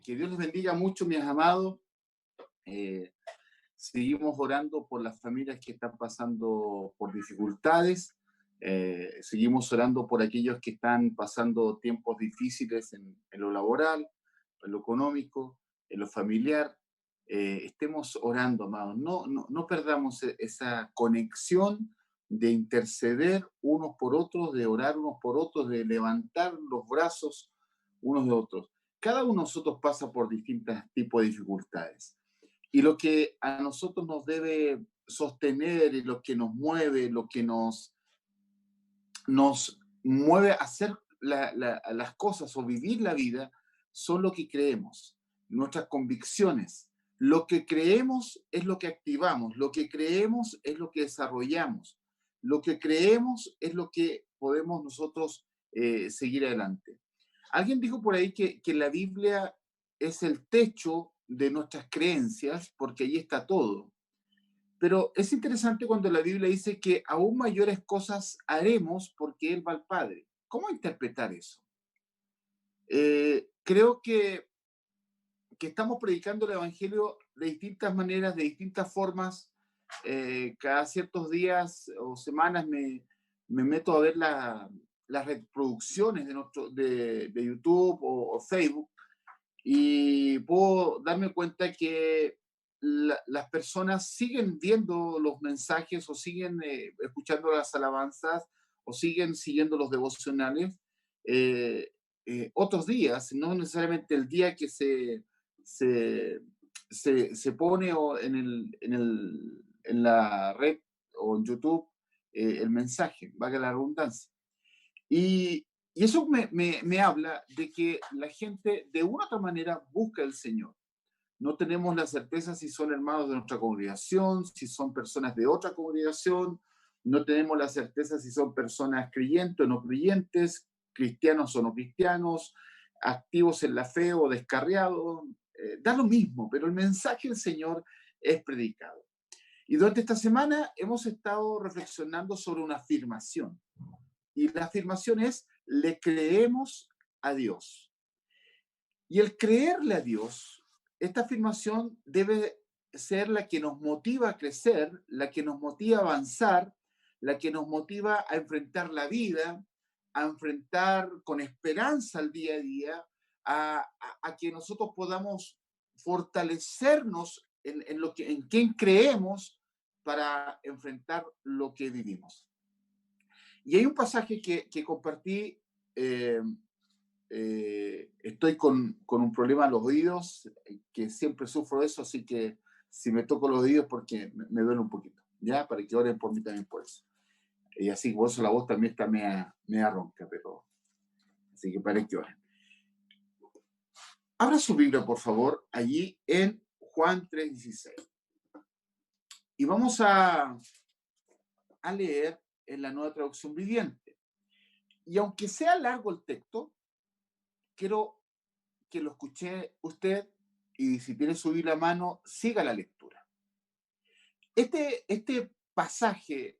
Que Dios les bendiga mucho, mis amados. Eh, Seguimos orando por las familias que están pasando por dificultades. Seguimos orando por aquellos que están pasando tiempos difíciles en lo laboral, en lo económico, en lo familiar. Estemos orando, amados. No perdamos esa conexión de interceder unos por otros, de orar unos por otros, de levantar los brazos unos de otros. Cada uno de nosotros pasa por distintos tipos de dificultades. Y lo que a nosotros nos debe sostener y lo que nos mueve, lo que nos mueve a hacer las cosas o vivir la vida, son lo que creemos, nuestras convicciones. Lo que creemos es lo que activamos, lo que creemos es lo que desarrollamos, lo que creemos es lo que podemos nosotros seguir adelante. Alguien dijo por ahí que la Biblia es el techo de nuestras creencias, porque ahí está todo. Pero es interesante cuando la Biblia dice que aún mayores cosas haremos porque Él va al Padre. ¿Cómo interpretar eso? Creo que estamos predicando el Evangelio de distintas maneras, de distintas formas. Cada ciertos días o semanas me meto a ver las reproducciones de YouTube o Facebook y puedo darme cuenta que las personas siguen viendo los mensajes o siguen escuchando las alabanzas o siguen siguiendo los devocionales otros días, no necesariamente el día que se, se pone o en la red o en YouTube el mensaje, valga la redundancia. Y eso me habla de que la gente de una u otra manera busca al Señor. No tenemos la certeza si son hermanos de nuestra congregación, si son personas de otra congregación, no tenemos la certeza si son personas creyentes o no creyentes, cristianos o no cristianos, activos en la fe o descarriados, da lo mismo, pero el mensaje del Señor es predicado. Y durante esta semana hemos estado reflexionando sobre una afirmación. Y la afirmación es, le creemos a Dios. Y el creerle a Dios, esta afirmación debe ser la que nos motiva a crecer, la que nos motiva a avanzar, la que nos motiva a enfrentar la vida, a enfrentar con esperanza el día a día, a que nosotros podamos fortalecernos en quien creemos para enfrentar lo que vivimos. Y hay un pasaje que compartí, estoy con un problema en los oídos, que siempre sufro eso, así que si me toco los oídos porque me duele un poquito, ¿ya? Para que oren por mí también por eso. Y así, por eso la voz también está media ronca, pero así que para que oren. Abra su Biblia, por favor, allí en Juan 3:16. Y vamos a leer en la Nueva Traducción Viviente. Y aunque sea largo el texto, quiero que lo escuche usted y si tiene subir la mano, siga la lectura. Este pasaje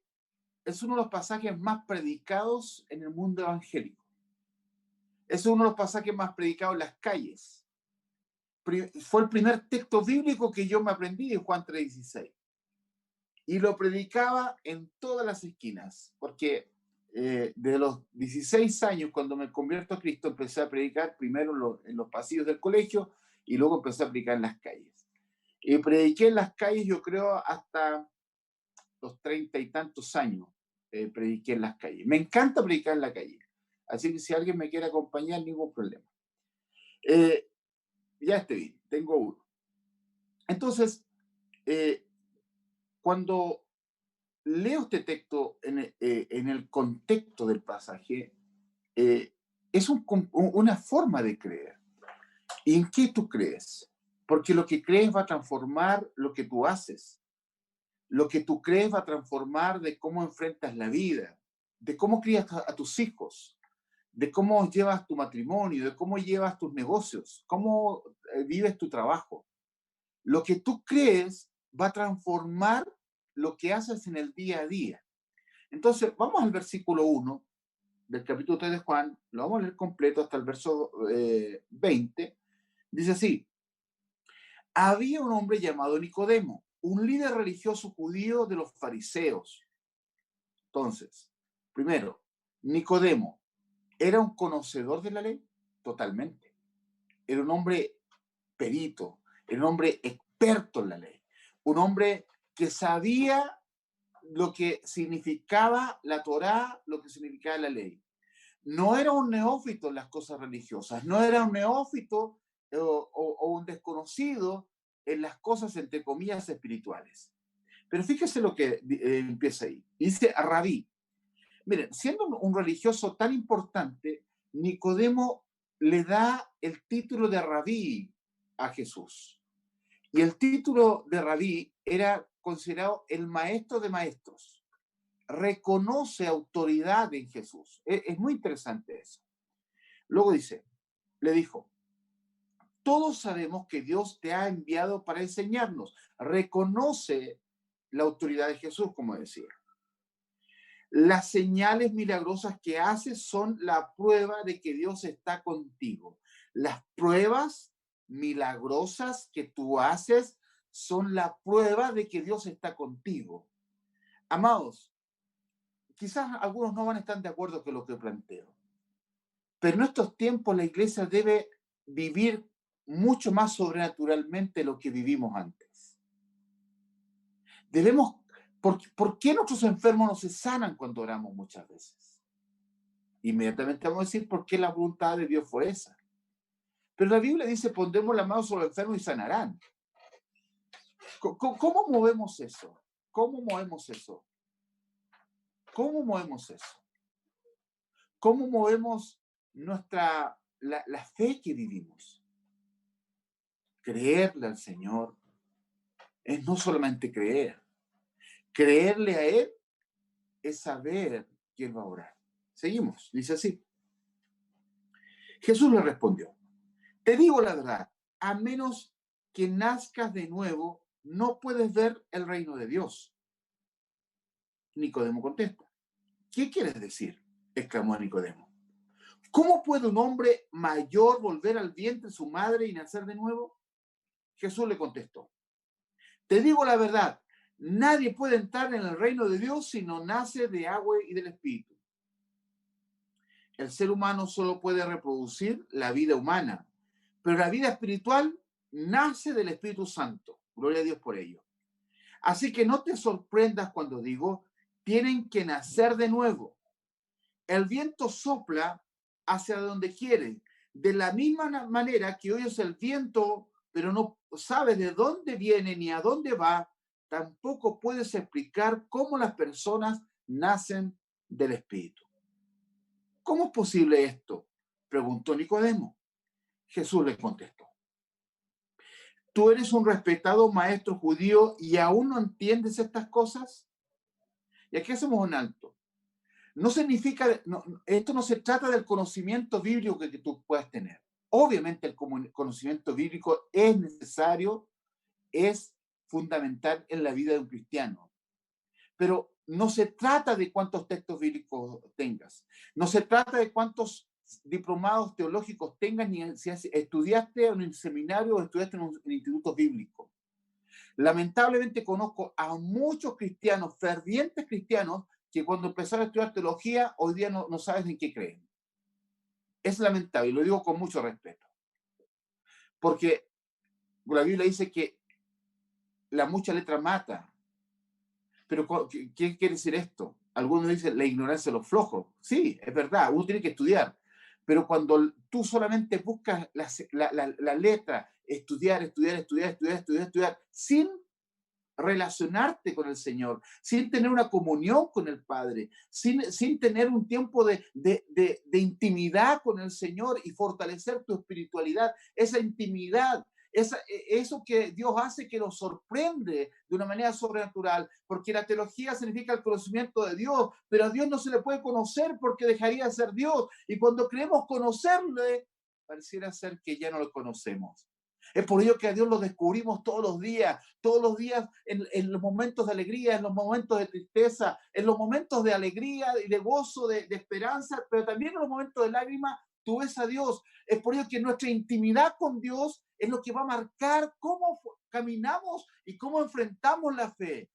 es uno de los pasajes más predicados en el mundo evangélico. Es uno de los pasajes más predicados en las calles. Fue el primer texto bíblico que yo me aprendí de Juan 3:16. Y lo predicaba en todas las esquinas, porque de los 16 años, cuando me convierto a Cristo, empecé a predicar primero en los pasillos del colegio y luego empecé a predicar en las calles. Y prediqué en las calles, yo creo, hasta los 30 y tantos años, prediqué en las calles. Me encanta predicar en la calle, así que si alguien me quiere acompañar, ningún problema. Ya estoy bien, tengo uno. Entonces, cuando leo este texto en el contexto del pasaje, es una forma de creer. ¿Y en qué tú crees? Porque lo que crees va a transformar lo que tú haces. Lo que tú crees va a transformar de cómo enfrentas la vida, de cómo crías a tus hijos, de cómo llevas tu matrimonio, de cómo llevas tus negocios, cómo vives tu trabajo. Lo que tú crees va a transformar lo que haces en el día a día. Entonces, vamos al versículo 1 del capítulo 3 de Juan, lo vamos a leer completo hasta el verso 20, Dice así, había un hombre llamado Nicodemo, un líder religioso judío de los fariseos. Entonces, primero, Nicodemo, ¿era un conocedor de la ley? Totalmente. Era un hombre perito, era un hombre experto en la ley, un hombre que sabía lo que significaba la Torá, lo que significaba la ley. No era un neófito en las cosas religiosas, no era un neófito o un desconocido en las cosas, entre comillas, espirituales. Pero fíjese lo que empieza ahí. Dice Rabí. Miren, siendo un religioso tan importante, Nicodemo le da el título de Rabí a Jesús. Y el título de Rabí era considerado el maestro de maestros. Reconoce autoridad en Jesús. Es muy interesante eso. Luego dice, le dijo, todos sabemos que Dios te ha enviado para enseñarnos. Reconoce la autoridad de Jesús, como decía. Las señales milagrosas que haces son la prueba de que Dios está contigo. Las pruebas milagrosas que tú haces son la prueba de que Dios está contigo. Amados, quizás algunos no van a estar de acuerdo con lo que planteo, pero en estos tiempos la iglesia debe vivir mucho más sobrenaturalmente lo que vivimos antes. Debemos, ¿por qué nuestros enfermos no se sanan cuando oramos muchas veces? Inmediatamente vamos a decir por qué la voluntad de Dios fue esa. Pero la Biblia dice, pondremos la mano sobre los enfermos y sanarán. ¿Cómo movemos eso? ¿Cómo movemos eso? ¿Cómo movemos eso? ¿Cómo movemos la fe que vivimos? Creerle al Señor es no solamente creer. Creerle a Él es saber que Él va a orar. Seguimos, dice así. Jesús le respondió, te digo la verdad, a menos que nazcas de nuevo, no puedes ver el reino de Dios. Nicodemo contesta, ¿qué quieres decir? Exclamó Nicodemo. ¿Cómo puede un hombre mayor volver al vientre de su madre y nacer de nuevo? Jesús le contestó, te digo la verdad, nadie puede entrar en el reino de Dios si no nace de agua y del Espíritu. El ser humano solo puede reproducir la vida humana, pero la vida espiritual nace del Espíritu Santo. Gloria a Dios por ello. Así que no te sorprendas cuando digo, tienen que nacer de nuevo. El viento sopla hacia donde quiere, de la misma manera que oyes el viento, pero no sabes de dónde viene ni a dónde va, tampoco puedes explicar cómo las personas nacen del Espíritu. ¿Cómo es posible esto? Preguntó Nicodemo. Jesús le contestó. ¿Tú eres un respetado maestro judío y aún no entiendes estas cosas? Y aquí hacemos un alto. No significa, esto no se trata del conocimiento bíblico que tú puedas tener. Obviamente el conocimiento bíblico es necesario, es fundamental en la vida de un cristiano. Pero no se trata de cuántos textos bíblicos tengas. No se trata de cuántos diplomados teológicos tengas, ni si estudiaste en un seminario o estudiaste en un instituto bíblico. Lamentablemente conozco a muchos cristianos, fervientes cristianos, que cuando empezaron a estudiar teología, hoy día no saben en qué creen. Es lamentable, y lo digo con mucho respeto. Porque la Biblia dice que la mucha letra mata. Pero, ¿qué quiere decir esto? Algunos dicen la ignorancia de los flojos. Sí, es verdad, uno tiene que estudiar. Pero cuando tú solamente buscas la letra, estudiar, sin relacionarte con el Señor, sin tener una comunión con el Padre, sin tener un tiempo de intimidad con el Señor y fortalecer tu espiritualidad, esa intimidad, eso que Dios hace que nos sorprende de una manera sobrenatural, porque la teología significa el conocimiento de Dios, pero a Dios no se le puede conocer porque dejaría de ser Dios, y cuando creemos conocerle, pareciera ser que ya no lo conocemos. Es por ello que a Dios lo descubrimos todos los días en los momentos de alegría, en los momentos de tristeza, en los momentos de alegría y de gozo, de esperanza, pero también en los momentos de lágrimas, tú ves a Dios. Es por ello que nuestra intimidad con Dios es lo que va a marcar cómo caminamos y cómo enfrentamos la fe.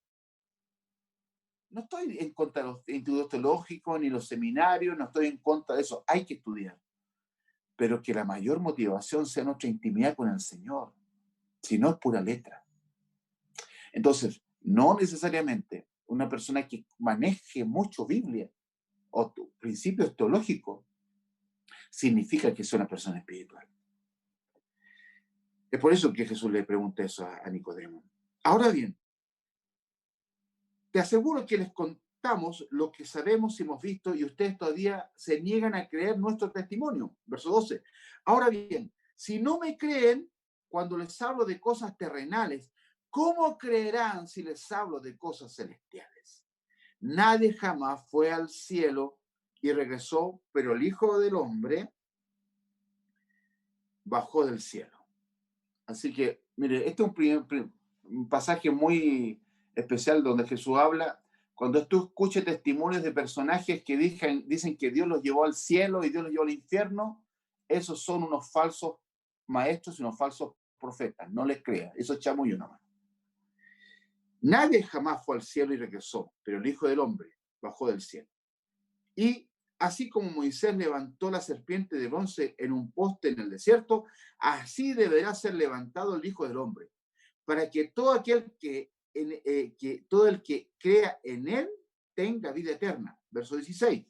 No estoy en contra de los institutos teológicos ni los seminarios, no estoy en contra de eso. Hay que estudiar. Pero que la mayor motivación sea nuestra intimidad con el Señor. Si no, es pura letra. Entonces, no necesariamente una persona que maneje mucho Biblia o principios teológicos significa que sea una persona espiritual. Es por eso que Jesús le pregunta eso a Nicodemo. Ahora bien, te aseguro que les contamos lo que sabemos y hemos visto y ustedes todavía se niegan a creer nuestro testimonio. Verso 12. Ahora bien, si no me creen cuando les hablo de cosas terrenales, ¿cómo creerán si les hablo de cosas celestiales? Nadie jamás fue al cielo y regresó, pero el Hijo del Hombre bajó del cielo. Así que, mire, este es un pasaje muy especial donde Jesús habla. Cuando tú escuches testimonios de personajes que dicen que Dios los llevó al cielo y Dios los llevó al infierno, esos son unos falsos maestros y unos falsos profetas. No les creas, eso es chamullo nomás. Nadie jamás fue al cielo y regresó, pero el Hijo del Hombre bajó del cielo. Y así como Moisés levantó la serpiente de bronce en un poste en el desierto, así deberá ser levantado el Hijo del Hombre, para que todo el que crea en él tenga vida eterna. Verso 16.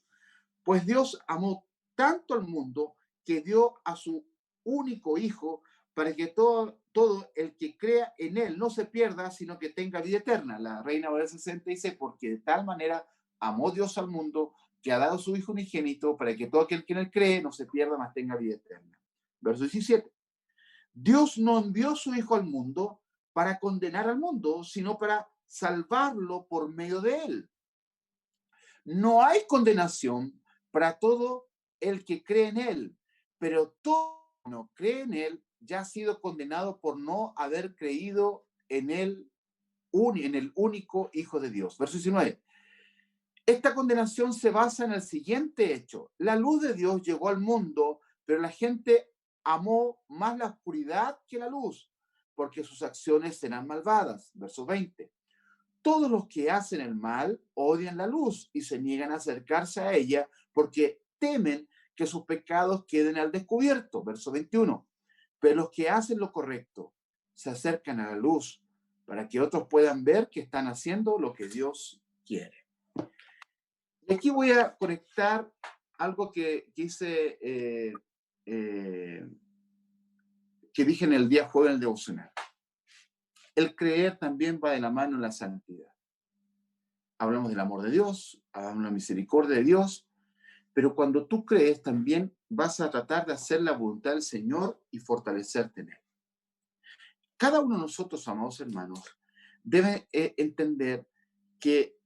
Pues Dios amó tanto al mundo que dio a su único Hijo para que todo el que crea en él no se pierda, sino que tenga vida eterna. La Reina Valera 60 dice, porque de tal manera amó Dios al mundo que ha dado a su Hijo unigénito para que todo aquel que en él cree no se pierda, mas tenga vida eterna. Verso 17. Dios no envió a su Hijo al mundo para condenar al mundo, sino para salvarlo por medio de él. No hay condenación para todo el que cree en él, pero todo el que no cree en él ya ha sido condenado por no haber creído en el único Hijo de Dios. Verso 19. Esta condenación se basa en el siguiente hecho. La luz de Dios llegó al mundo, pero la gente amó más la oscuridad que la luz, porque sus acciones serán malvadas. Verso 20. Todos los que hacen el mal odian la luz y se niegan a acercarse a ella porque temen que sus pecados queden al descubierto. Verso 21. Pero los que hacen lo correcto se acercan a la luz para que otros puedan ver que están haciendo lo que Dios quiere. Y aquí voy a conectar algo que dije en el día jueves en el devocional. El creer también va de la mano en la santidad. Hablamos del amor de Dios, hablamos de la misericordia de Dios, pero cuando tú crees también vas a tratar de hacer la voluntad del Señor y fortalecerte en él. Cada uno de nosotros, amados hermanos, debe entender que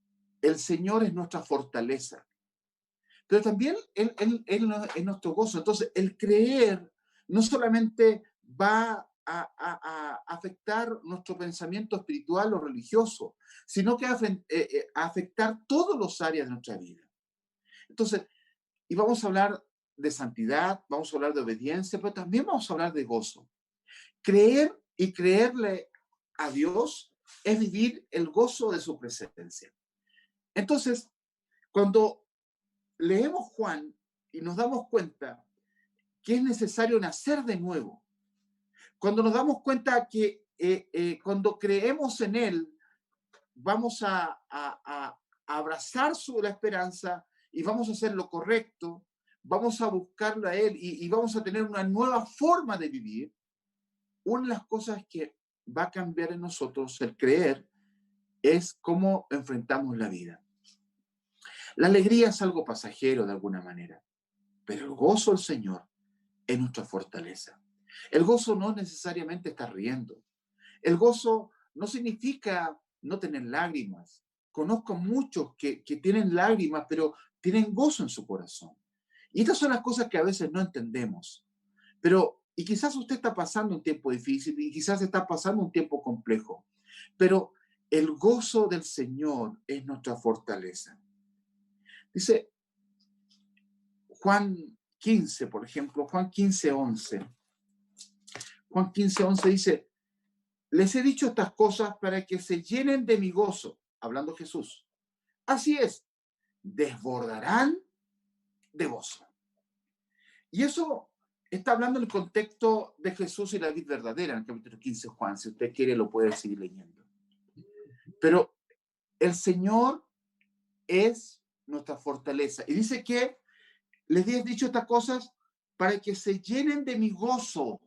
el Señor es nuestra fortaleza, pero también Él es nuestro gozo. Entonces, el creer no solamente va a afectar nuestro pensamiento espiritual o religioso, sino que a afectar todas las áreas de nuestra vida. Entonces, y vamos a hablar de santidad, vamos a hablar de obediencia, pero también vamos a hablar de gozo. Creer y creerle a Dios es vivir el gozo de su presencia. Entonces, cuando leemos Juan y nos damos cuenta que es necesario nacer de nuevo, cuando nos damos cuenta que cuando creemos en Él, vamos a abrazar la esperanza y vamos a hacer lo correcto, vamos a buscarlo a Él y vamos a tener una nueva forma de vivir. Una de las cosas que va a cambiar en nosotros, el creer, es cómo enfrentamos la vida. La alegría es algo pasajero de alguna manera, pero el gozo del Señor es nuestra fortaleza. El gozo no necesariamente estar riendo. El gozo no significa no tener lágrimas. Conozco muchos que tienen lágrimas, pero tienen gozo en su corazón. Y estas son las cosas que a veces no entendemos. Y quizás usted está pasando un tiempo difícil y quizás está pasando un tiempo complejo, pero el gozo del Señor es nuestra fortaleza. Dice Juan 15, por ejemplo, Juan 15, 11. Juan 15, 11 dice, les he dicho estas cosas para que se llenen de mi gozo, hablando Jesús. Así es, desbordarán de gozo. Y eso está hablando en el contexto de Jesús y la vid verdadera, en el capítulo 15 Juan. Si usted quiere, lo puede seguir leyendo. Pero el Señor es nuestra fortaleza. Y dice que les he dicho estas cosas para que se llenen de mi gozo.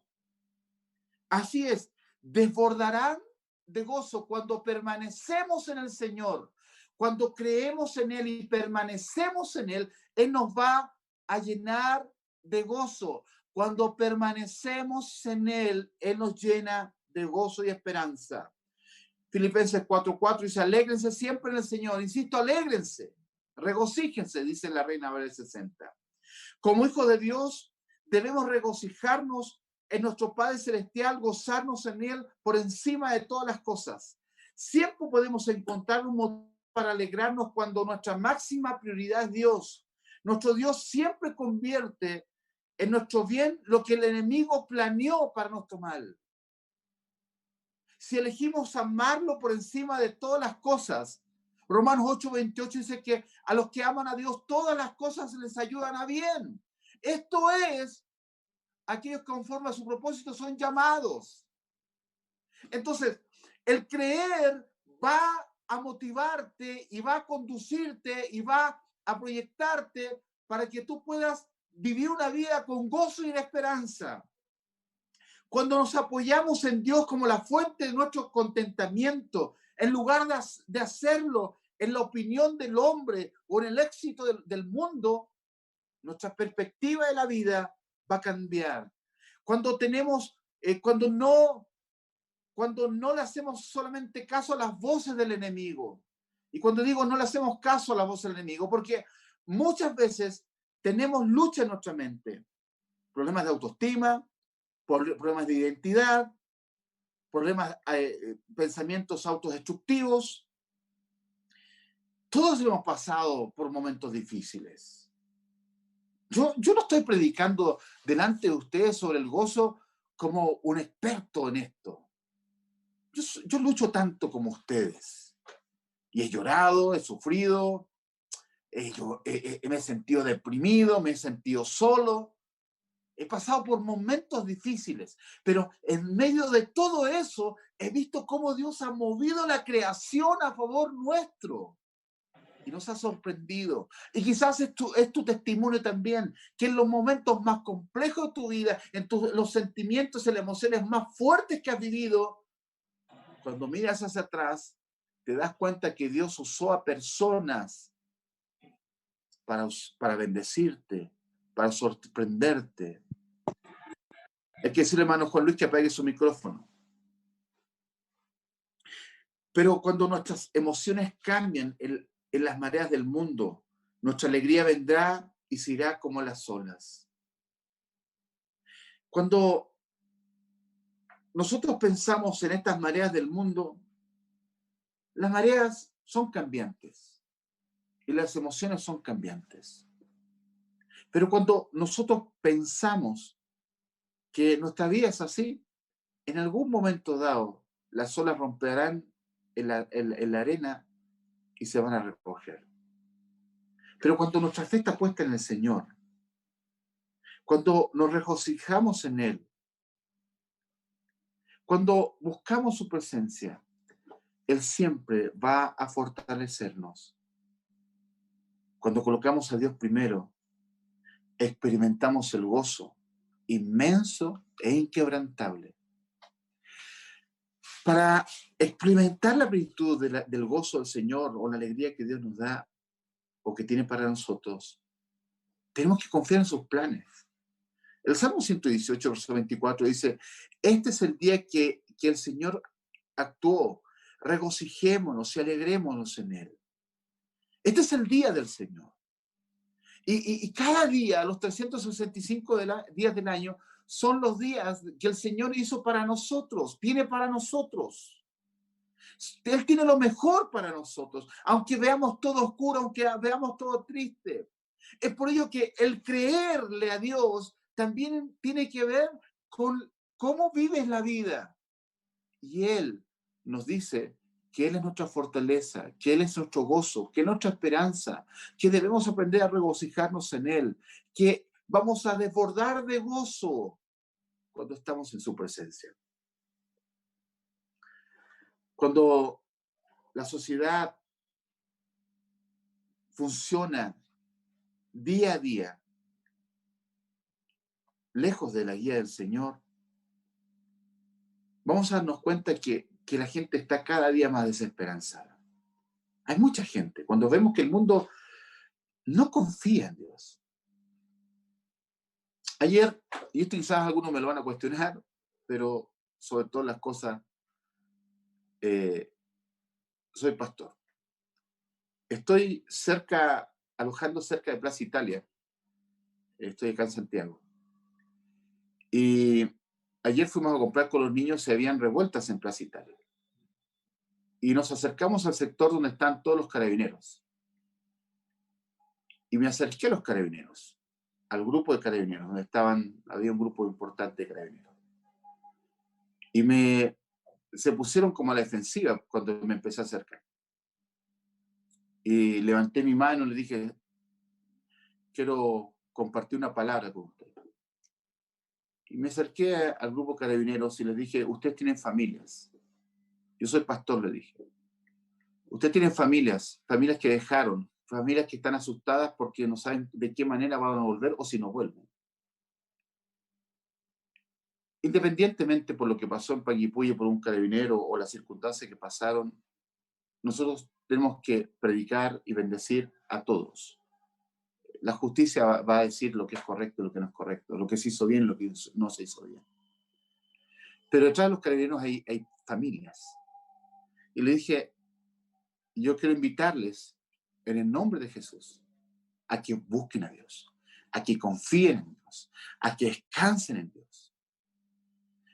Así es, desbordarán de gozo cuando permanecemos en el Señor. Cuando creemos en Él y permanecemos en Él, Él nos va a llenar de gozo. Cuando permanecemos en Él, Él nos llena de gozo y esperanza. Filipenses 4:4 dice, alégrense siempre en el Señor. Insisto, alégrense, regocíjense, dice la Reina Valera 60. Como hijos de Dios, debemos regocijarnos en nuestro Padre Celestial, gozarnos en Él por encima de todas las cosas. Siempre podemos encontrar un motivo para alegrarnos cuando nuestra máxima prioridad es Dios. Nuestro Dios siempre convierte en nuestro bien lo que el enemigo planeó para nuestro mal. Si elegimos amarlo por encima de todas las cosas, Romanos 8:28 dice que a los que aman a Dios todas las cosas les ayudan a bien. Esto es, aquellos que conforme a su propósito son llamados. Entonces, el creer va a motivarte y va a conducirte y va a proyectarte para que tú puedas vivir una vida con gozo y esperanza. Cuando nos apoyamos en Dios como la fuente de nuestro contentamiento, en lugar de hacerlo en la opinión del hombre o en el éxito del mundo, nuestra perspectiva de la vida va a cambiar. Cuando no le hacemos solamente caso a las voces del enemigo. Y cuando digo no le hacemos caso a las voces del enemigo, porque muchas veces tenemos lucha en nuestra mente. Problemas de autoestima, problemas de identidad, problemas, pensamientos autodestructivos. Todos hemos pasado por momentos difíciles. Yo no estoy predicando delante de ustedes sobre el gozo como un experto en esto. Yo lucho tanto como ustedes. Y he llorado, he sufrido, me he sentido deprimido, me he sentido solo. He pasado por momentos difíciles, pero en medio de todo eso he visto cómo Dios ha movido la creación a favor nuestro. Y nos ha sorprendido. Y quizás es tu testimonio también, que en los momentos más complejos de tu vida, los sentimientos y las emociones más fuertes que has vivido, cuando miras hacia atrás, te das cuenta que Dios usó a personas para bendecirte, para sorprenderte. Hay que decirle, hermano Juan Luis, que apague su micrófono. Pero cuando nuestras emociones cambian en las mareas del mundo, nuestra alegría vendrá y se irá como las olas. Cuando nosotros pensamos en estas mareas del mundo, las mareas son cambiantes y las emociones son cambiantes. Pero cuando nosotros pensamos que nuestra vida es así, en algún momento dado, las olas romperán en la arena y se van a recoger. Pero cuando nuestra fe está puesta en el Señor, cuando nos regocijamos en Él, cuando buscamos su presencia, Él siempre va a fortalecernos. Cuando colocamos a Dios primero, experimentamos el gozo inmenso e inquebrantable. Para experimentar la plenitud del gozo del Señor o la alegría que Dios nos da o que tiene para nosotros, tenemos que confiar en sus planes. El Salmo 118, verso 24 dice, este es el día que el Señor actuó, regocijémonos y alegrémonos en Él. Este es el día del Señor. Y cada día, los 365 días del año, son los días que el Señor hizo para nosotros, tiene para nosotros. Él tiene lo mejor para nosotros, aunque veamos todo oscuro, aunque veamos todo triste. Es por ello que el creerle a Dios también tiene que ver con cómo vives la vida. Y Él nos dice que Él es nuestra fortaleza, que Él es nuestro gozo, que es nuestra esperanza, que debemos aprender a regocijarnos en Él, que vamos a desbordar de gozo cuando estamos en su presencia. Cuando la sociedad funciona día a día, lejos de la guía del Señor, vamos a darnos cuenta que la gente está cada día más desesperanzada. Hay mucha gente, cuando vemos que el mundo no confía en Dios. Ayer, y esto quizás algunos me lo van a cuestionar, pero sobre todas las cosas, soy pastor. Estoy alojando cerca de Plaza Italia. Estoy acá en Santiago. Y ayer fuimos a comprar con los niños, se habían revueltas en Plaza Italia. Y nos acercamos al sector donde están todos los carabineros. Y me acerqué a los carabineros, al grupo de carabineros, donde había un grupo importante de carabineros. Y se pusieron como a la defensiva cuando me empecé a acercar. Y levanté mi mano y le dije, quiero compartir una palabra con usted. Y me acerqué al grupo de carabineros y les dije, ustedes tienen familias. Yo soy pastor, le dije. Ustedes tienen familias que dejaron, familias que están asustadas porque no saben de qué manera van a volver o si no vuelven. Independientemente por lo que pasó en Panguipulli por un carabinero o las circunstancias que pasaron, nosotros tenemos que predicar y bendecir a todos. La justicia va a decir lo que es correcto y lo que no es correcto, lo que se hizo bien y lo que no se hizo bien. Pero detrás de los carabineros hay familias. Y le dije, yo quiero invitarles en el nombre de Jesús a que busquen a Dios, a que confíen en Dios, a que descansen en Dios.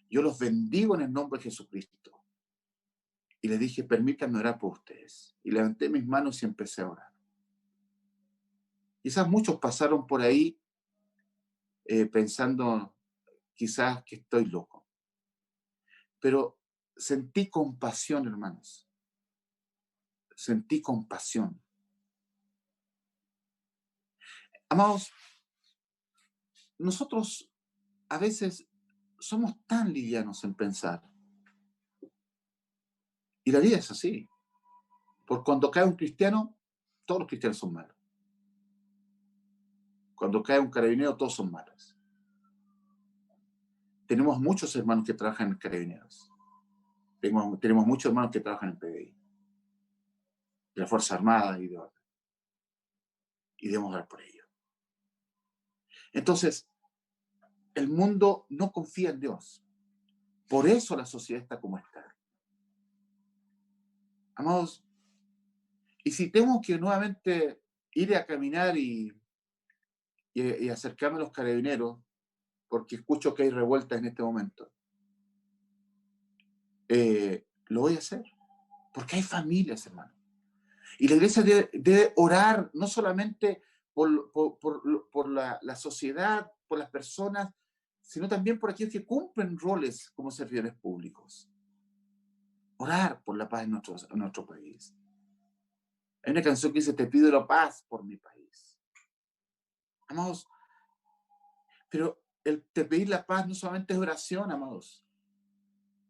Yo los bendigo en el nombre de Jesucristo. Y le dije, permítanme orar por ustedes. Y levanté mis manos y empecé a orar. Quizás muchos pasaron por ahí pensando quizás que estoy loco. Pero sentí compasión, hermanos. Sentí compasión. Amados, nosotros a veces somos tan livianos en pensar. Y la vida es así. Porque cuando cae un cristiano, todos los cristianos son malos. Cuando cae un carabinero, todos son malos. Tenemos muchos hermanos que trabajan en carabineros. Tenemos muchos hermanos que trabajan en PDI, de la Fuerza Armada y de orden. Y debemos orar por ello. Entonces, el mundo no confía en Dios. Por eso la sociedad está como está. Amados, y si tengo que nuevamente ir a caminar y acercarme a los carabineros, porque escucho que hay revueltas en este momento, lo voy a hacer, porque hay familias, hermano. Y la iglesia debe orar no solamente por la sociedad, por las personas, sino también por aquellos que cumplen roles como servidores públicos. Orar por la paz en nuestro país. Hay una canción que dice, te pido la paz por mi país. Amados, pero el pedir la paz no solamente es oración, amados.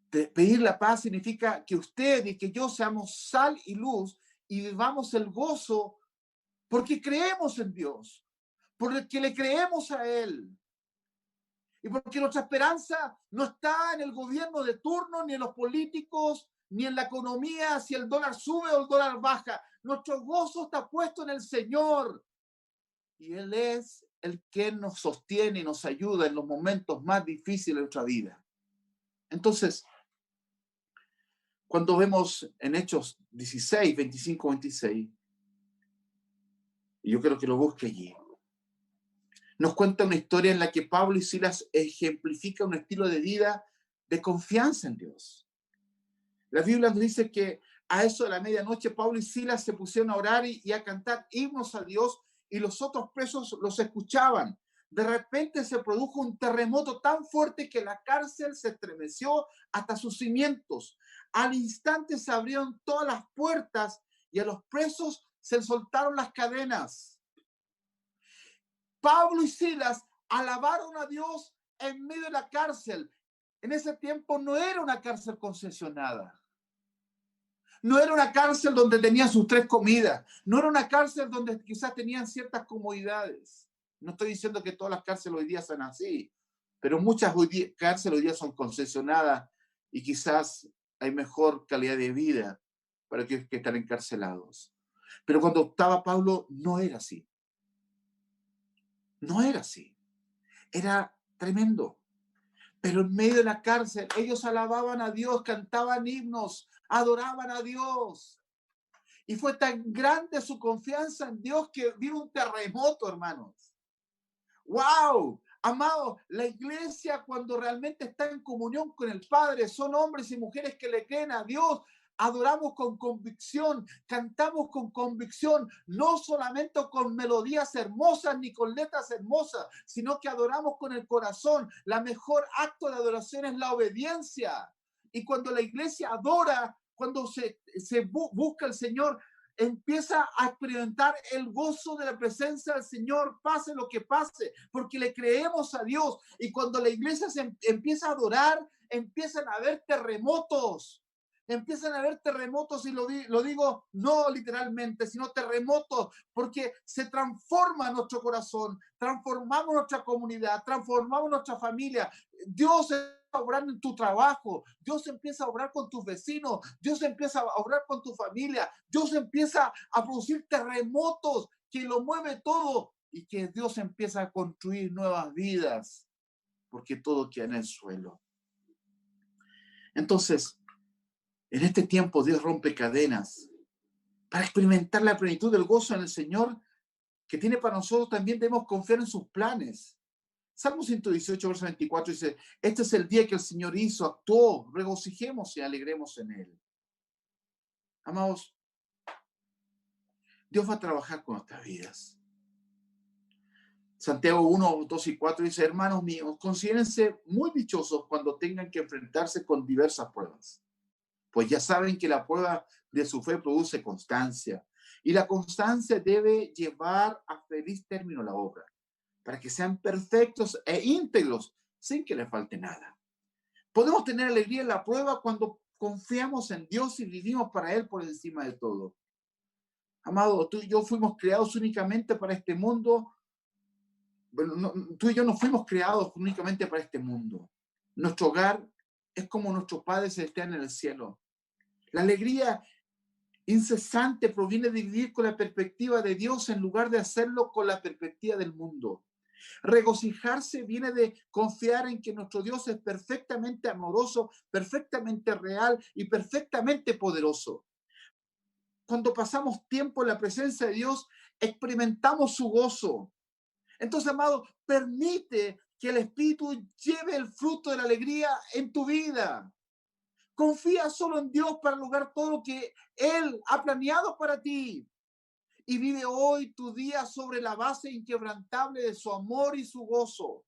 Pedir la paz significa que usted y que yo seamos sal y luz y vivamos el gozo porque creemos en Dios, porque le creemos a Él. Y porque nuestra esperanza no está en el gobierno de turno, ni en los políticos, ni en la economía, si el dólar sube o el dólar baja. Nuestro gozo está puesto en el Señor. Y Él es el que nos sostiene y nos ayuda en los momentos más difíciles de nuestra vida. Entonces, cuando vemos en Hechos 16, 25, 26, y yo quiero que lo busque allí, nos cuenta una historia en la que Pablo y Silas ejemplifican un estilo de vida de confianza en Dios. La Biblia nos dice que a eso de la medianoche Pablo y Silas se pusieron a orar y a cantar himnos a Dios y los otros presos los escuchaban. De repente se produjo un terremoto tan fuerte que la cárcel se estremeció hasta sus cimientos. Al instante se abrieron todas las puertas y a los presos se soltaron las cadenas. Pablo y Silas alabaron a Dios en medio de la cárcel. En ese tiempo no era una cárcel concesionada. No era una cárcel donde tenían sus 3 comidas. No era una cárcel donde quizás tenían ciertas comodidades. No estoy diciendo que todas las cárceles hoy día son así, pero muchas cárceles hoy día son concesionadas y quizás hay mejor calidad de vida para aquellos que están encarcelados. Pero cuando estaba Pablo no era así. No era así. Era tremendo. Pero en medio de la cárcel, ellos alababan a Dios, cantaban himnos, adoraban a Dios. Y fue tan grande su confianza en Dios que vino un terremoto, hermanos. ¡Wow! Amados, la iglesia cuando realmente está en comunión con el Padre, son hombres y mujeres que le creen a Dios. Adoramos con convicción, cantamos con convicción, no solamente con melodías hermosas ni con letras hermosas, sino que adoramos con el corazón. La mejor acto de adoración es la obediencia. Y cuando la iglesia adora, cuando se busca al Señor, empieza a experimentar el gozo de la presencia del Señor, pase lo que pase, porque le creemos a Dios. Y cuando la iglesia se empieza a adorar, empiezan a haber terremotos. Empiezan a haber terremotos y lo digo no literalmente, sino terremotos, porque se transforma nuestro corazón, transformamos nuestra comunidad, transformamos nuestra familia. Dios a obrar en tu trabajo, Dios empieza a obrar con tus vecinos, Dios empieza a obrar con tu familia, Dios empieza a producir terremotos que lo mueve todo y que Dios empieza a construir nuevas vidas, porque todo queda en el suelo. Entonces, en este tiempo Dios rompe cadenas para experimentar la plenitud del gozo en el Señor que tiene para nosotros. También debemos confiar en sus planes. Salmo 118, verso 24 dice, este es el día que el Señor hizo, actuó, regocijemos y alegremos en él. Amados, Dios va a trabajar con nuestras vidas. Santiago 1, 2 y 4 dice, hermanos míos, considérense muy dichosos cuando tengan que enfrentarse con diversas pruebas. Pues ya saben que la prueba de su fe produce constancia. Y la constancia debe llevar a feliz término la obra, para que sean perfectos e íntegros, sin que les falte nada. Podemos tener alegría en la prueba cuando confiamos en Dios y vivimos para Él por encima de todo. Amado, tú y yo fuimos creados únicamente para este mundo. Bueno, no, tú y yo no fuimos creados únicamente para este mundo. Nuestro hogar es como nuestro Padre Celestial en el cielo. La alegría incesante proviene de vivir con la perspectiva de Dios en lugar de hacerlo con la perspectiva del mundo. Regocijarse viene de confiar en que nuestro Dios es perfectamente amoroso, perfectamente real y perfectamente poderoso. Cuando pasamos tiempo en la presencia de Dios, experimentamos su gozo. Entonces, amado, permite que el Espíritu lleve el fruto de la alegría en tu vida. Confía solo en Dios para lograr todo lo que Él ha planeado para ti. Y vive hoy tu día sobre la base inquebrantable de su amor y su gozo.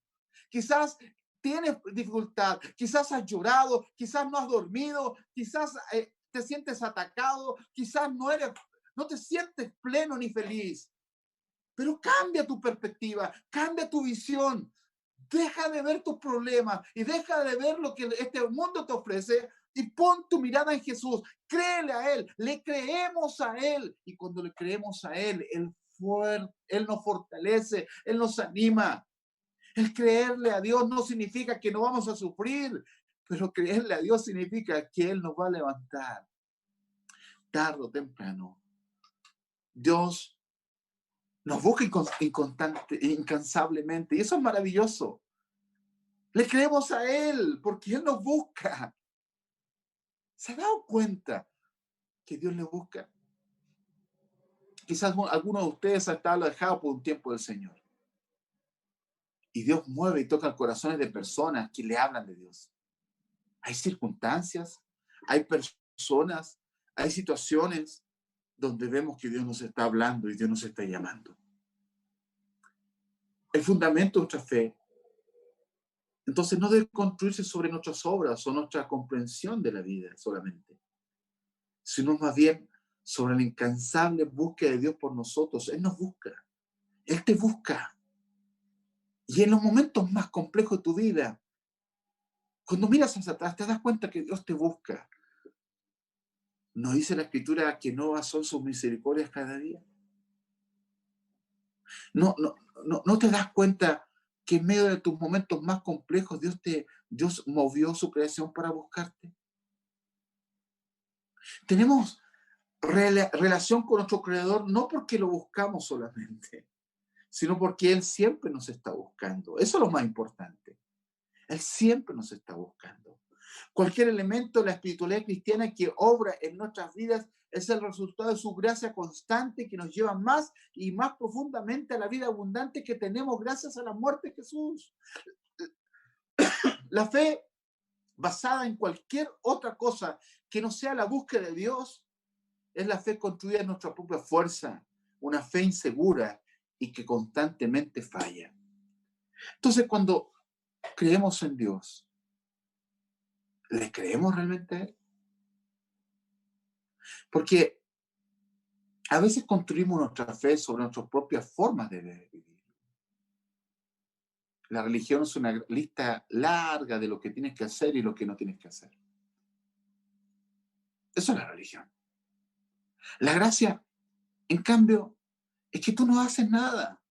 Quizás tienes dificultad, quizás has llorado, quizás no has dormido, quizás te sientes atacado, quizás no te sientes pleno ni feliz. Pero cambia tu perspectiva, cambia tu visión. Deja de ver tus problemas y deja de ver lo que este mundo te ofrece y pon tu mirada en Jesús. Créele a Él, le creemos a Él. Y cuando le creemos a Él, Él nos fortalece, Él nos anima. El creerle a Dios no significa que no vamos a sufrir, pero creerle a Dios significa que Él nos va a levantar tarde o temprano. Dios nos busca incansablemente y eso es maravilloso. Le creemos a Él porque Él nos busca. ¿Se ha dado cuenta que Dios le busca? Quizás algunos de ustedes han estado alejados por un tiempo del Señor. Y Dios mueve y toca corazones de personas que le hablan de Dios. Hay circunstancias, hay personas, hay situaciones donde vemos que Dios nos está hablando y Dios nos está llamando. el fundamento de nuestra fe, entonces no debe construirse sobre nuestras obras o nuestra comprensión de la vida solamente, sino más bien sobre la incansable búsqueda de Dios por nosotros. Él nos busca, Él te busca. Y en los momentos más complejos de tu vida, cuando miras hacia atrás, te das cuenta que Dios te busca. ¿No dice la Escritura que nuevas son sus misericordias cada día? ¿No te das cuenta que en medio de tus momentos más complejos Dios movió su creación para buscarte? Tenemos relación con nuestro Creador no porque lo buscamos solamente, sino porque Él siempre nos está buscando. Eso es lo más importante. Él siempre nos está buscando. Cualquier elemento de la espiritualidad cristiana que obra en nuestras vidas es el resultado de su gracia constante que nos lleva más y más profundamente a la vida abundante que tenemos gracias a la muerte de Jesús. La fe basada en cualquier otra cosa que no sea la búsqueda de Dios es la fe construida en nuestra propia fuerza, una fe insegura y que constantemente falla. Entonces, cuando creemos en Dios, ¿le creemos realmente a Él? Porque a veces construimos nuestra fe sobre nuestras propias formas de vivir. La religión es una lista larga de lo que tienes que hacer y lo que no tienes que hacer. Eso es la religión. La gracia, en cambio, es que tú no haces nada.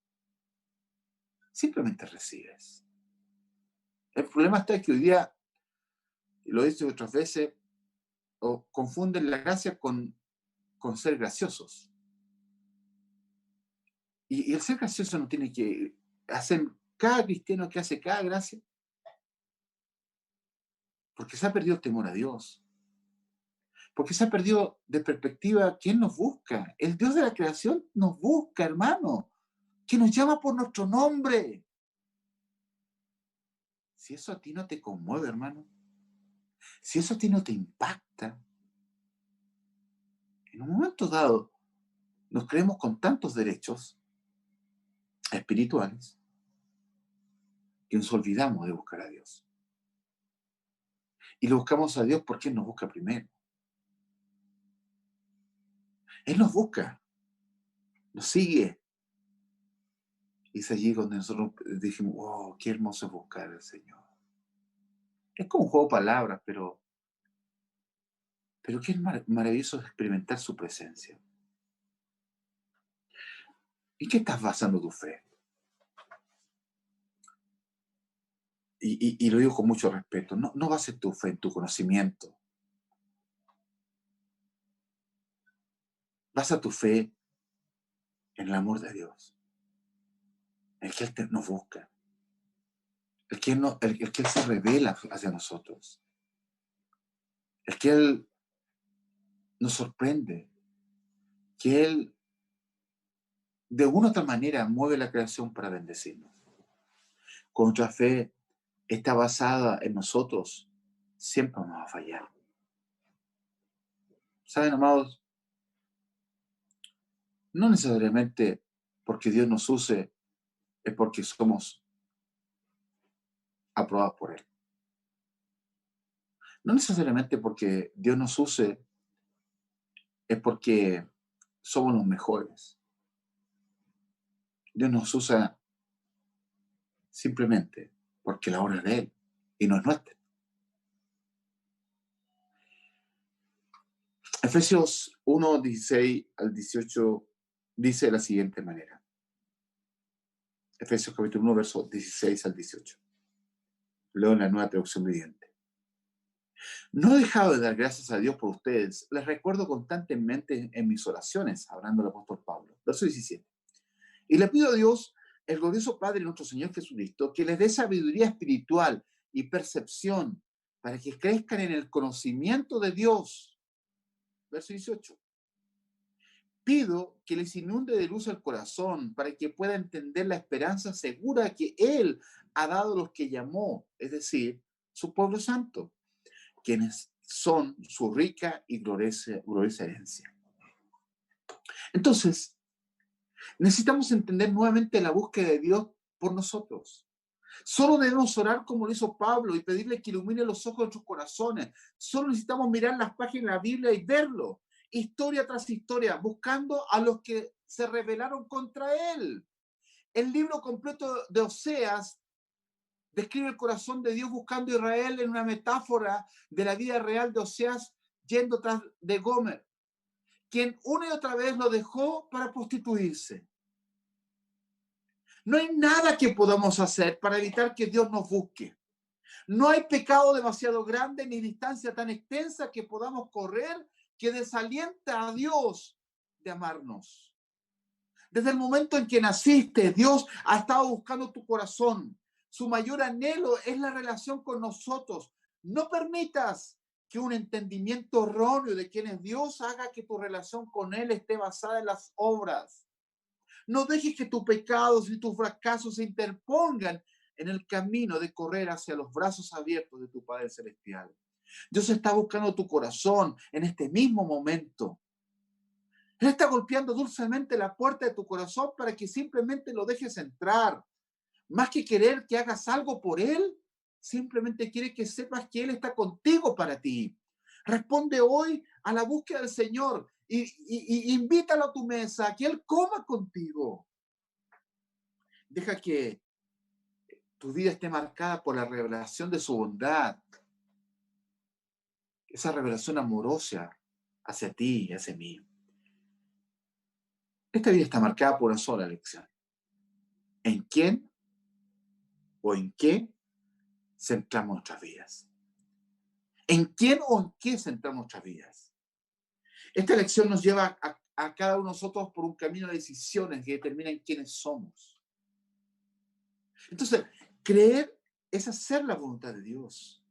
Simplemente recibes. El problema está que hoy día, y lo he dicho otras veces, o confunden la gracia con ser graciosos. Y el ser gracioso no tiene que hacer cada cristiano que hace cada gracia, porque se ha perdido el temor a Dios, porque se ha perdido de perspectiva quién nos busca. El Dios de la creación nos busca, hermano, que nos llama por nuestro nombre. Si eso a ti no te conmueve, hermano, si eso a ti no te impacta, en un momento dado nos creemos con tantos derechos espirituales que nos olvidamos de buscar a Dios. Y lo buscamos a Dios porque Él nos busca primero. Él nos busca, nos sigue. Y es allí donde nosotros dijimos, oh, qué hermoso es buscar al Señor. Es como un juego de palabras, pero qué maravilloso es experimentar su presencia. ¿En qué estás basando tu fe? Y lo digo con mucho respeto, no bases tu fe en tu conocimiento. Basa tu fe en el amor de Dios, el que Él nos busca, el que Él se revela hacia nosotros, el que Él nos sorprende, que Él de una u otra manera mueve la creación para bendecirnos. Con nuestra fe está basada en nosotros, siempre vamos a fallar. ¿Saben, amados? No necesariamente porque Dios nos use es porque somos aprobados por Él. No necesariamente porque Dios nos use es porque somos los mejores. Dios nos usa simplemente porque la obra es de Él y no es nuestra. Efesios 1, 16 al 18 dice de la siguiente manera. Efesios capítulo 1, versos 16 al 18. Leo en la Nueva Traducción Viviente. No he dejado de dar gracias a Dios por ustedes. Les recuerdo constantemente en mis oraciones, hablando el apóstol Pablo. Verso 17. Y le pido a Dios, el glorioso Padre de nuestro Señor Jesucristo, que les dé sabiduría espiritual y percepción para que crezcan en el conocimiento de Dios. Verso 18. Pido que les inunde de luz el corazón para que pueda entender la esperanza segura que Él ha dado a los que llamó, es decir, su pueblo santo, quienes son su rica y gloriosa herencia. Entonces, necesitamos entender nuevamente la búsqueda de Dios por nosotros. Solo debemos orar como lo hizo Pablo y pedirle que ilumine los ojos de nuestros corazones. Solo necesitamos mirar las páginas de la Biblia y verlo, historia tras historia, buscando a los que se rebelaron contra él. El libro completo de Oseas describe el corazón de Dios buscando a Israel en una metáfora de la vida real de Oseas yendo tras de Gomer, quien una y otra vez lo dejó para prostituirse. No hay nada que podamos hacer para evitar que Dios nos busque. No hay pecado demasiado grande ni distancia tan extensa que podamos correr que desalienta a Dios de amarnos. Desde el momento en que naciste, Dios ha estado buscando tu corazón. Su mayor anhelo es la relación con nosotros. No permitas que un entendimiento erróneo de quién es Dios haga que tu relación con Él esté basada en las obras. No dejes que tus pecados y tus fracasos se interpongan en el camino de correr hacia los brazos abiertos de tu Padre Celestial. Dios está buscando tu corazón en este mismo momento. Él está golpeando dulcemente la puerta de tu corazón para que simplemente lo dejes entrar. Más que querer que hagas algo por Él, simplemente quiere que sepas que Él está contigo para ti. Responde hoy a la búsqueda del Señor y invítalo a tu mesa, que Él coma contigo. Deja que tu vida esté marcada por la revelación de su bondad, esa revelación amorosa hacia ti y hacia mí. Esta vida está marcada por una sola lección. ¿En quién o en qué centramos nuestras vidas? ¿En quién o en qué centramos nuestras vidas? Esta lección nos lleva a cada uno de nosotros por un camino de decisiones que determinan quiénes somos. Entonces, creer es hacer la voluntad de Dios.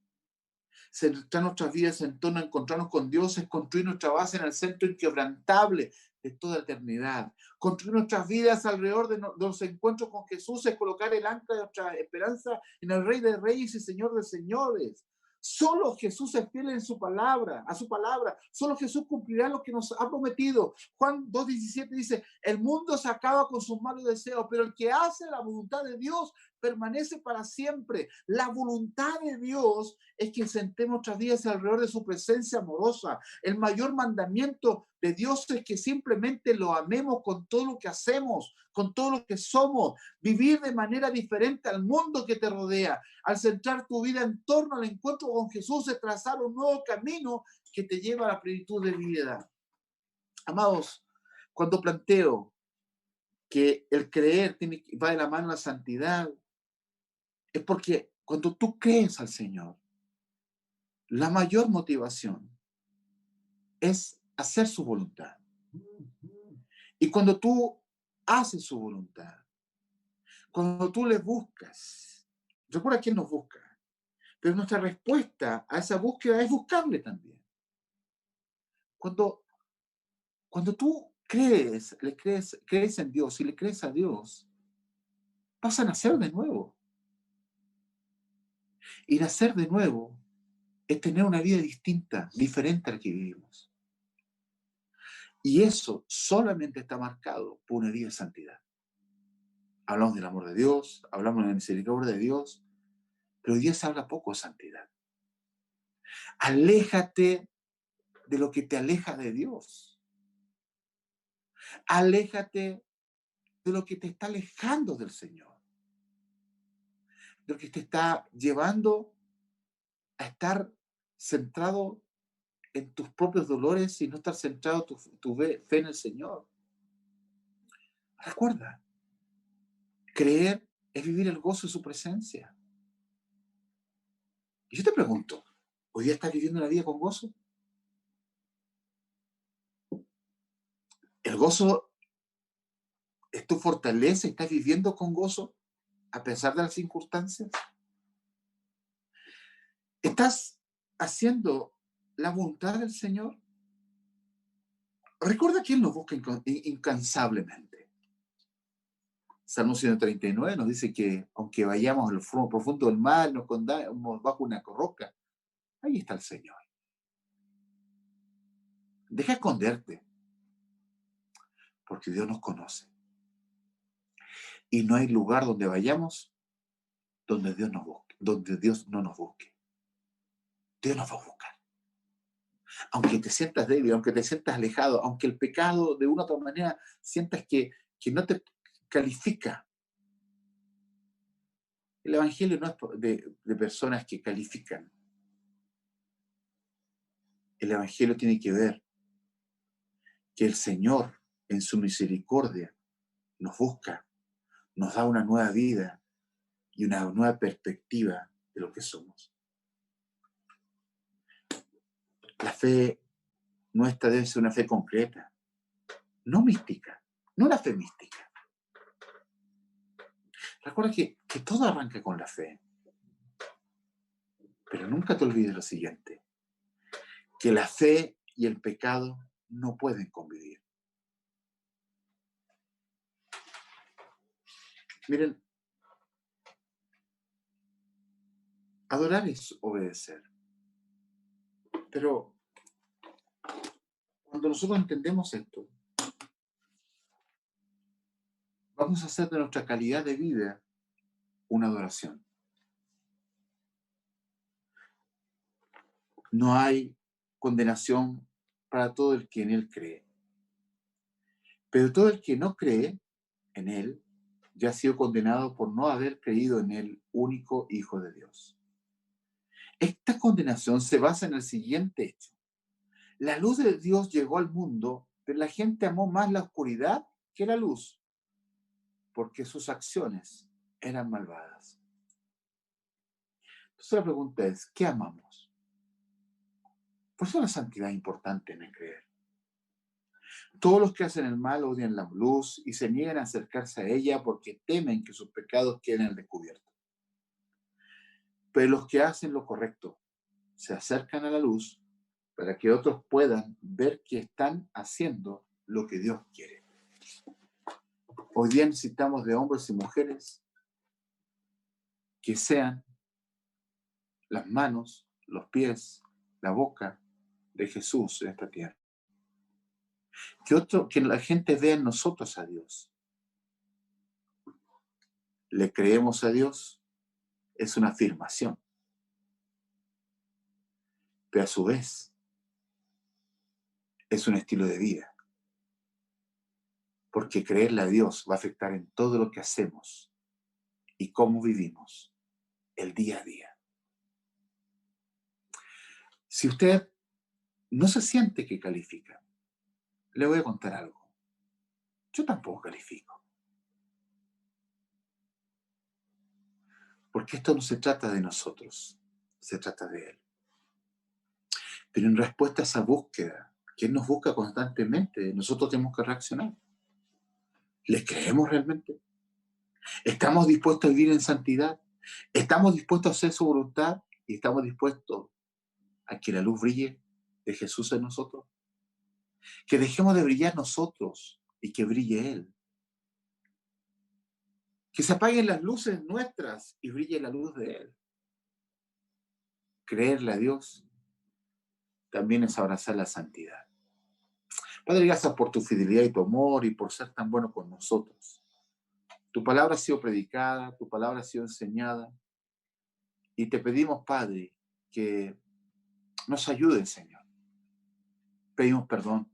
Centrar nuestras vidas en torno a encontrarnos con Dios es construir nuestra base en el centro inquebrantable de toda eternidad. Construir nuestras vidas alrededor de los encuentros con Jesús es colocar el ancla de nuestra esperanza en el Rey de Reyes y Señor de Señores. Solo Jesús es fiel en su palabra, a su palabra. Solo Jesús cumplirá lo que nos ha prometido. Juan 2:17 dice, el mundo se acaba con sus malos deseos, pero el que hace la voluntad de Dios permanece para siempre. La voluntad de Dios es que sentemos nuestras vidas alrededor de su presencia amorosa. El mayor mandamiento de Dios es que simplemente lo amemos con todo lo que hacemos, con todo lo que somos, vivir de manera diferente al mundo que te rodea. Al centrar tu vida en torno al encuentro con Jesús es trazar un nuevo camino que te lleva a la plenitud de vida. Amados, cuando planteo que el creer va de la mano a la santidad, es porque cuando tú crees al Señor, la mayor motivación es hacer su voluntad. Y cuando tú haces su voluntad, cuando tú le buscas, recuerda quién nos busca, pero nuestra respuesta a esa búsqueda es buscarle también. Cuando tú crees en Dios y le crees a Dios, vas a nacer de nuevo. Y nacer de nuevo es tener una vida distinta, diferente a la que vivimos. Y eso solamente está marcado por una vida de santidad. Hablamos del amor de Dios, hablamos de la misericordia de Dios, pero hoy día se habla poco de santidad. Aléjate de lo que te aleja de Dios. Aléjate de lo que te está alejando del Señor. De lo que te está llevando a estar centrado en tus propios dolores y no estar centrado tu fe en el Señor. Recuerda, creer es vivir el gozo de su presencia. Y yo te pregunto, ¿hoy día estás viviendo una vida con gozo? ¿El gozo es tu fortaleza? ¿Estás viviendo con gozo a pesar de las circunstancias? ¿Estás haciendo la voluntad del Señor? Recuerda que Él nos busca incansablemente. Salmo 139 nos dice que aunque vayamos al profundo del mar, nos escondamos bajo una roca, ahí está el Señor. Deja esconderte, porque Dios nos conoce. Y no hay lugar donde vayamos donde Dios nos busque, donde Dios no nos busque. Dios nos va a buscar. Aunque te sientas débil, aunque te sientas alejado, aunque el pecado de una u otra manera sientas que no te califica. El Evangelio no es de personas que califican. El Evangelio tiene que ver que el Señor, en su misericordia, nos busca, nos da una nueva vida y una nueva perspectiva de lo que somos. La fe nuestra debe ser una fe concreta, no mística, no una fe mística. Recuerda que todo arranca con la fe, pero nunca te olvides lo siguiente, que la fe y el pecado no pueden convivir. Miren, adorar es obedecer, pero cuando nosotros entendemos esto, vamos a hacer de nuestra calidad de vida una adoración. No hay condenación para todo el que en Él cree. Pero todo el que no cree en Él ya ha sido condenado por no haber creído en el único Hijo de Dios. Esta condenación se basa en el siguiente hecho. La luz de Dios llegó al mundo, pero la gente amó más la oscuridad que la luz, porque sus acciones eran malvadas. Entonces la pregunta es, ¿qué amamos? Por eso la santidad es importante en el creer. Todos los que hacen el mal odian la luz y se niegan a acercarse a ella porque temen que sus pecados queden al descubierto. Pero los que hacen lo correcto se acercan a la luz para que otros puedan ver que están haciendo lo que Dios quiere. Hoy día necesitamos de hombres y mujeres que sean las manos, los pies, la boca de Jesús en esta tierra. Que la gente vea en nosotros a Dios. Le creemos a Dios, es una afirmación. Pero a su vez es un estilo de vida. Porque creerle a Dios va a afectar en todo lo que hacemos y cómo vivimos el día a día. Si usted no se siente que califica, le voy a contar algo. Yo tampoco califico. Porque esto no se trata de nosotros, se trata de Él. Pero en respuesta a esa búsqueda, que Él nos busca constantemente, nosotros tenemos que reaccionar. ¿Le creemos realmente? ¿Estamos dispuestos a vivir en santidad? ¿Estamos dispuestos a hacer su voluntad? ¿Y estamos dispuestos a que la luz brille de Jesús en nosotros? Que dejemos de brillar nosotros y que brille Él. Que se apaguen las luces nuestras y brille la luz de Él. Creerle a Dios también es abrazar la santidad. Padre, gracias por tu fidelidad y tu amor y por ser tan bueno con nosotros. Tu palabra ha sido predicada, tu palabra ha sido enseñada y te pedimos, Padre, que nos ayudes, Señor. Pedimos perdón.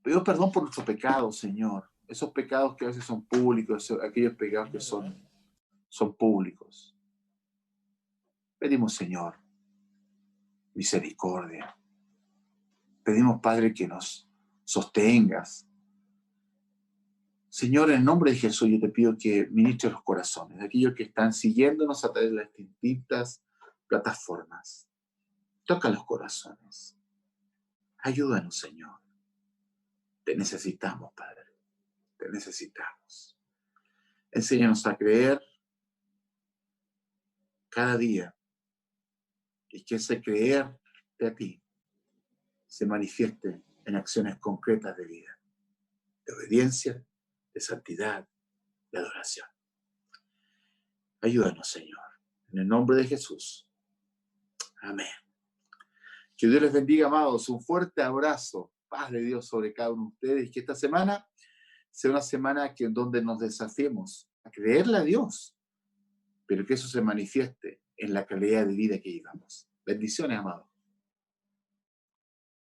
Pedimos perdón por nuestros pecados, Señor. Esos pecados que a veces son públicos, aquellos pecados que son públicos. Pedimos, Señor, misericordia. Pedimos, Padre, que nos sostengas. Señor, en el nombre de Jesús, yo te pido que ministres los corazones de aquellos que están siguiéndonos a través de las distintas plataformas. Toca los corazones. Ayúdanos, Señor. Te necesitamos, Padre. Te necesitamos. Enséñanos a creer cada día y que ese creer de a ti se manifieste en acciones concretas de vida, de obediencia, de santidad, de adoración. Ayúdanos, Señor. En el nombre de Jesús. Amén. Que Dios les bendiga, amados. Un fuerte abrazo. Paz de Dios sobre cada uno de ustedes. Y que esta semana sea una semana donde nos desafiemos a creerle a Dios, pero que eso se manifieste en la calidad de vida que llevamos. Bendiciones, amados.